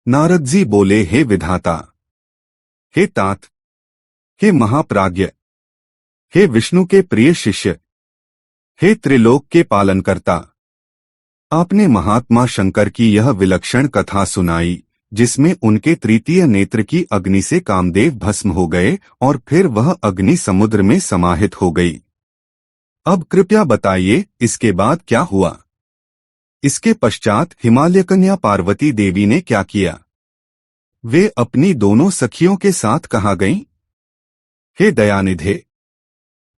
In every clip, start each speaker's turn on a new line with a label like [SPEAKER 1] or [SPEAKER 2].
[SPEAKER 1] नारद जी बोले, हे विधाता, हे तात, हे महाप्राज्ञ, हे विष्णु के प्रिय शिष्य, हे त्रिलोक के पालनकर्ता, आपने महात्मा शंकर की यह विलक्षण कथा सुनाई जिसमें उनके तृतीय नेत्र की अग्नि से कामदेव भस्म हो गए और फिर वह अग्नि समुद्र में समाहित हो गई। अब कृपया बताइए इसके बाद क्या हुआ। इसके पश्चात हिमालय कन्या पार्वती देवी ने क्या किया? वे अपनी दोनों सखियों के साथ कहाँ गईं? हे दयानिधे,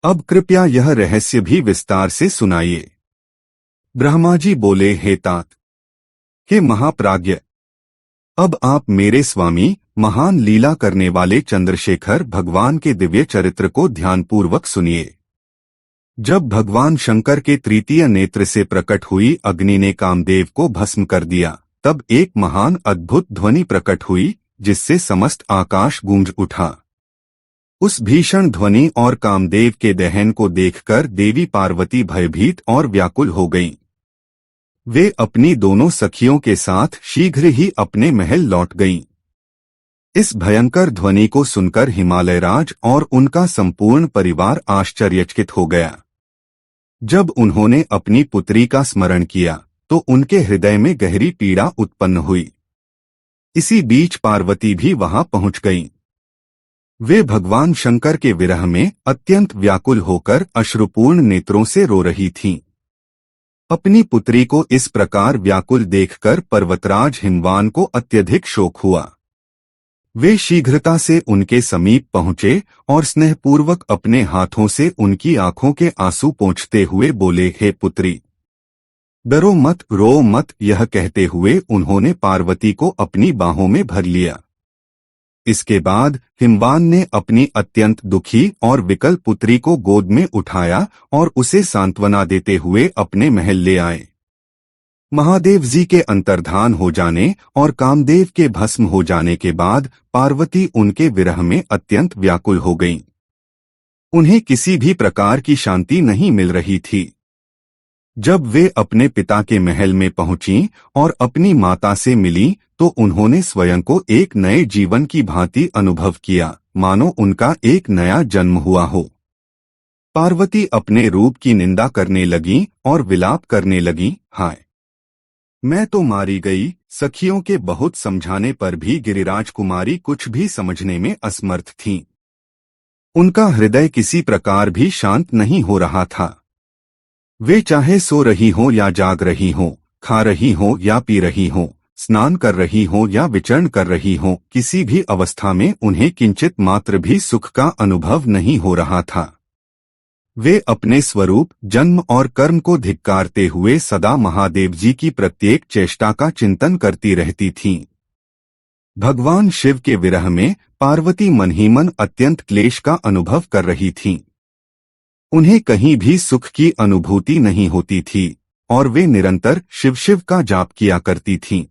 [SPEAKER 1] अब कृपया यह रहस्य भी विस्तार से सुनाइए। ब्रह्मा जी बोले, हे तात, हे महाप्राज्ञ, अब आप मेरे स्वामी महान लीला करने वाले चंद्रशेखर भगवान के दिव्य चरित्र को ध्यानपूर्वक सुनिए। जब भगवान शंकर के तृतीय नेत्र से प्रकट हुई अग्नि ने कामदेव को भस्म कर दिया, तब एक महान अद्भुत ध्वनि प्रकट हुई जिससे समस्त आकाश गूंज उठा। उस भीषण ध्वनि और कामदेव के दहन को देखकर देवी पार्वती भयभीत और व्याकुल हो गईं। वे अपनी दोनों सखियों के साथ शीघ्र ही अपने महल लौट गईं। इस भयंकर ध्वनि को सुनकर हिमालयराज और उनका संपूर्ण परिवार आश्चर्यचकित हो गया। जब उन्होंने अपनी पुत्री का स्मरण किया तो उनके हृदय में गहरी पीड़ा उत्पन्न हुई। इसी बीच पार्वती भी वहां पहुंच गईं। वे भगवान शंकर के विरह में अत्यंत व्याकुल होकर अश्रुपूर्ण नेत्रों से रो रही थीं। अपनी पुत्री को इस प्रकार व्याकुल देखकर पर्वतराज हिमवान को अत्यधिक शोक हुआ। वे शीघ्रता से उनके समीप पहुंचे और स्नेहपूर्वक अपने हाथों से उनकी आंखों के आंसू पोंछते हुए बोले, हे पुत्री, डरो मत, रो मत। यह कहते हुए उन्होंने पार्वती को अपनी बाहों में भर लिया। इसके बाद हिमवान ने अपनी अत्यंत दुखी और विकल पुत्री को गोद में उठाया और उसे सांत्वना देते हुए अपने महल ले आए। महादेव जी के अंतर्धान हो जाने और कामदेव के भस्म हो जाने के बाद पार्वती उनके विरह में अत्यंत व्याकुल हो गईं। उन्हें किसी भी प्रकार की शांति नहीं मिल रही थी। जब वे अपने पिता के महल में पहुंचीं और अपनी माता से मिलीं, तो उन्होंने स्वयं को एक नए जीवन की भांति अनुभव किया, मानो उनका एक नया जन्म हुआ हो। पार्वती अपने रूप की निंदा करने लगीं और विलाप करने लगीं, हाय, मैं तो मारी गई। सखियों के बहुत समझाने पर भी गिरिराज कुमारी कुछ भी समझने में असमर्थ थीं। उनका हृदय किसी प्रकार भी शांत नहीं हो रहा था। वे चाहे सो रही हों या जाग रही हों, खा रही हों या पी रही हों, स्नान कर रही हों या विचरण कर रही हों, किसी भी अवस्था में उन्हें किंचित मात्र भी सुख का अनुभव नहीं हो रहा था। वे अपने स्वरूप, जन्म और कर्म को धिक्कारते हुए सदा महादेव जी की प्रत्येक चेष्टा का चिंतन करती रहती थीं। भगवान शिव के विरह में पार्वती मन ही मन अत्यंत क्लेश का अनुभव कर रही थीं। उन्हें कहीं भी सुख की अनुभूति नहीं होती थी और वे निरंतर शिव शिव का जाप किया करती थीं।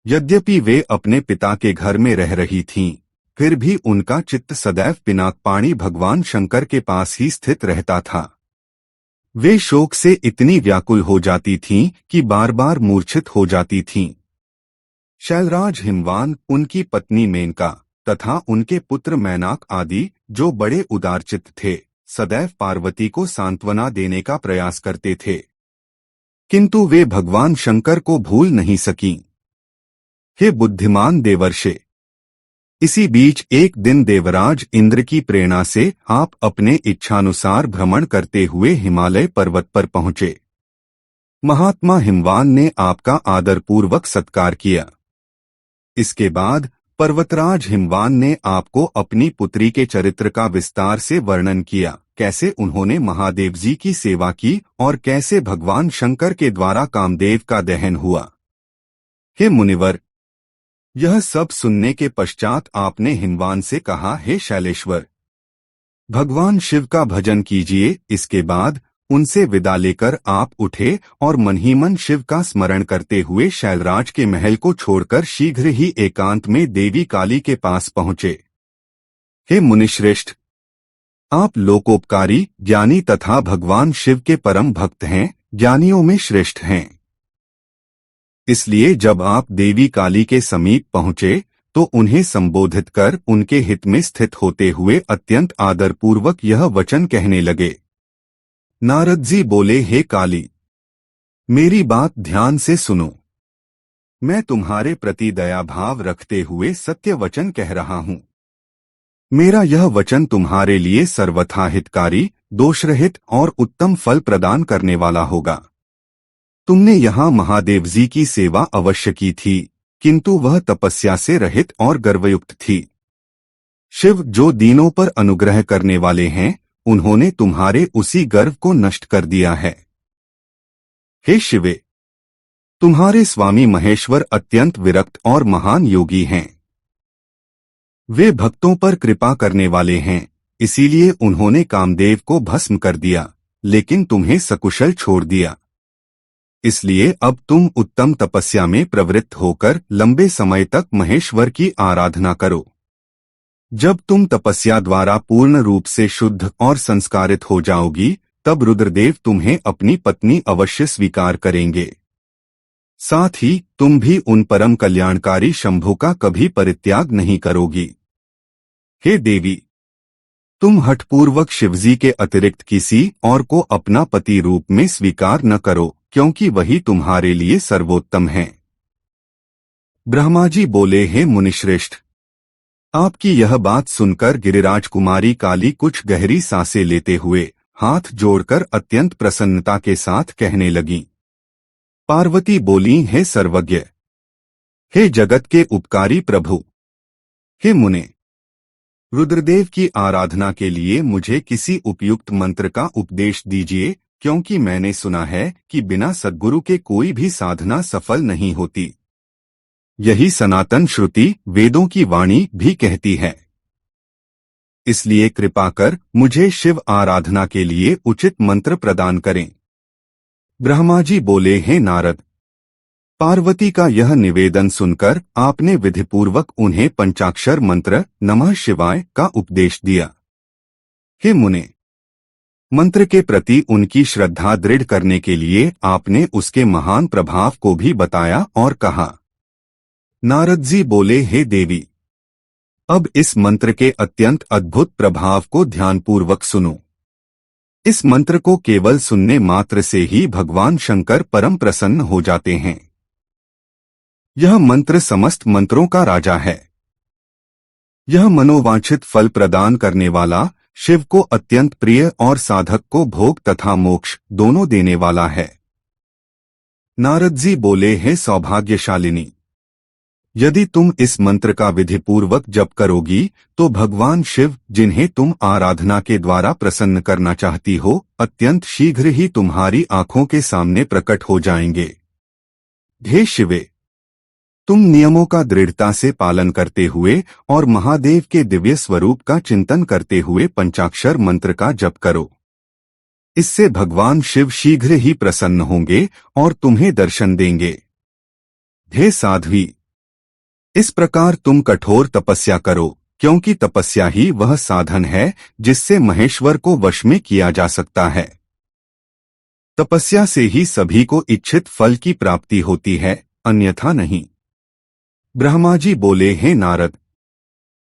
[SPEAKER 1] यद्यपि वे अपने पिता के घर में रह रही थीं, फिर भी उनका चित्त सदैव पिनाकपाणी भगवान शंकर के पास ही स्थित रहता था। वे शोक से इतनी व्याकुल हो जाती थीं कि बार बार मूर्छित हो जाती थीं। शैलराज हिमवान, उनकी पत्नी मेनका तथा उनके पुत्र मैनाक आदि, जो बड़े उदारचित्त थे, सदैव पार्वती को सांत्वना देने का प्रयास करते थे, किंतु वे भगवान शंकर को भूल नहीं सकीं। हे बुद्धिमान देवर्षे, इसी बीच एक दिन देवराज इंद्र की प्रेरणा से आप अपने इच्छानुसार भ्रमण करते हुए हिमालय पर्वत पर पहुंचे। महात्मा हिमवान ने आपका आदरपूर्वक सत्कार किया। इसके बाद पर्वतराज हिमवान ने आपको अपनी पुत्री के चरित्र का विस्तार से वर्णन किया, कैसे उन्होंने महादेव जी की सेवा की और कैसे भगवान शंकर के द्वारा कामदेव का दहन हुआ। हे मुनिवर, यह सब सुनने के पश्चात आपने हिमवान से कहा, हे शैलेश्वर, भगवान शिव का भजन कीजिए। इसके बाद उनसे विदा लेकर आप उठे और मन ही मन शिव का स्मरण करते हुए शैलराज के महल को छोड़कर शीघ्र ही एकांत में देवी काली के पास पहुंचे। हे मुनिश्रेष्ठ, आप लोकोपकारी, ज्ञानी तथा भगवान शिव के परम भक्त हैं, ज्ञानियों में श्रेष्ठ हैं। इसलिए जब आप देवी काली के समीप पहुंचे तो उन्हें संबोधित कर उनके हित में स्थित होते हुए अत्यंत आदरपूर्वक यह वचन कहने लगे। नारद जी बोले, हे काली, मेरी बात ध्यान से सुनो। मैं तुम्हारे प्रति दया भाव रखते हुए सत्य वचन कह रहा हूं। मेरा यह वचन तुम्हारे लिए सर्वथा हितकारी, दोषरहित और उत्तम फल प्रदान करने वाला होगा। तुमने यहाँ महादेव जी की सेवा अवश्य की थी, किंतु वह तपस्या से रहित और गर्वयुक्त थी। शिव जो दीनों पर अनुग्रह करने वाले हैं, उन्होंने तुम्हारे उसी गर्व को नष्ट कर दिया है। हे शिवे, तुम्हारे स्वामी महेश्वर अत्यंत विरक्त और महान योगी हैं। वे भक्तों पर कृपा करने वाले हैं, इसीलिए उन्होंने कामदेव को भस्म कर दिया, लेकिन तुम्हें सकुशल छोड़ दिया। इसलिए अब तुम उत्तम तपस्या में प्रवृत्त होकर लंबे समय तक महेश्वर की आराधना करो। जब तुम तपस्या द्वारा पूर्ण रूप से शुद्ध और संस्कारित हो जाओगी, तब रुद्रदेव तुम्हें अपनी पत्नी अवश्य स्वीकार करेंगे। साथ ही तुम भी उन परम कल्याणकारी शंभु का कभी परित्याग नहीं करोगी। हे देवी, तुम हठपूर्वक शिवजी के अतिरिक्त किसी और को अपना पति रूप में स्वीकार न करो, क्योंकि वही तुम्हारे लिए सर्वोत्तम है। ब्रह्मा जी बोले, हे मुनिश्रेष्ठ, आपकी यह बात सुनकर गिरिराज कुमारी काली कुछ गहरी सांसें लेते हुए हाथ जोड़कर अत्यंत प्रसन्नता के साथ कहने लगी। पार्वती बोली, हे सर्वज्ञ, हे जगत के उपकारी प्रभु, हे मुने, रुद्रदेव की आराधना के लिए मुझे किसी उपयुक्त मंत्र का उपदेश दीजिए, क्योंकि मैंने सुना है कि बिना सद्गुरु के कोई भी साधना सफल नहीं होती। यही सनातन श्रुति वेदों की वाणी भी कहती है। इसलिए कृपा कर मुझे शिव आराधना के लिए उचित मंत्र प्रदान करें। ब्रह्मा जी बोले, हे नारद, पार्वती का यह निवेदन सुनकर आपने विधिपूर्वक उन्हें पंचाक्षर मंत्र नमः शिवाय का उपदेश दिया। हे मुने, मंत्र के प्रति उनकी श्रद्धा दृढ़ करने के लिए आपने उसके महान प्रभाव को भी बताया और कहा। नारद जी बोले, हे देवी, अब इस मंत्र के अत्यंत अद्भुत प्रभाव को ध्यानपूर्वक सुनो। इस मंत्र को केवल सुनने मात्र से ही भगवान शंकर परम प्रसन्न हो जाते हैं। यह मंत्र समस्त मंत्रों का राजा है। यह मनोवांछित फल प्रदान करने वाला, शिव को अत्यंत प्रिय और साधक को भोग तथा मोक्ष दोनों देने वाला है। नारद जी बोले, हे सौभाग्यशालिनी, यदि तुम इस मंत्र का विधिपूर्वक जप करोगी तो भगवान शिव, जिन्हें तुम आराधना के द्वारा प्रसन्न करना चाहती हो, अत्यंत शीघ्र ही तुम्हारी आंखों के सामने प्रकट हो जाएंगे। हे शिवे, तुम नियमों का दृढ़ता से पालन करते हुए और महादेव के दिव्य स्वरूप का चिंतन करते हुए पंचाक्षर मंत्र का जप करो। इससे भगवान शिव शीघ्र ही प्रसन्न होंगे और तुम्हें दर्शन देंगे। हे साध्वी, इस प्रकार तुम कठोर तपस्या करो, क्योंकि तपस्या ही वह साधन है जिससे महेश्वर को वश में किया जा सकता है। तपस्या से ही सभी को इच्छित फल की प्राप्ति होती है, अन्यथा नहीं। ब्रह्मा जी बोले, हे नारद,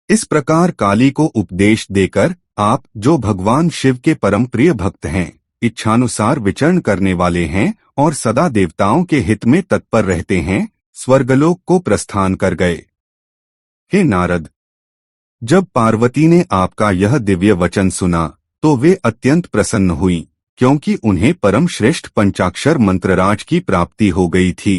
[SPEAKER 1] इस प्रकार काली को उपदेश देकर आप, जो भगवान शिव के परम प्रिय भक्त हैं, इच्छानुसार विचरण करने वाले हैं और सदा देवताओं के हित में तत्पर रहते हैं, स्वर्गलोक को प्रस्थान कर गए। हे नारद, जब पार्वती ने आपका यह दिव्य वचन सुना तो वे अत्यंत प्रसन्न हुई, क्योंकि उन्हें परम श्रेष्ठ पंचाक्षर मंत्रराज की प्राप्ति हो गई थी।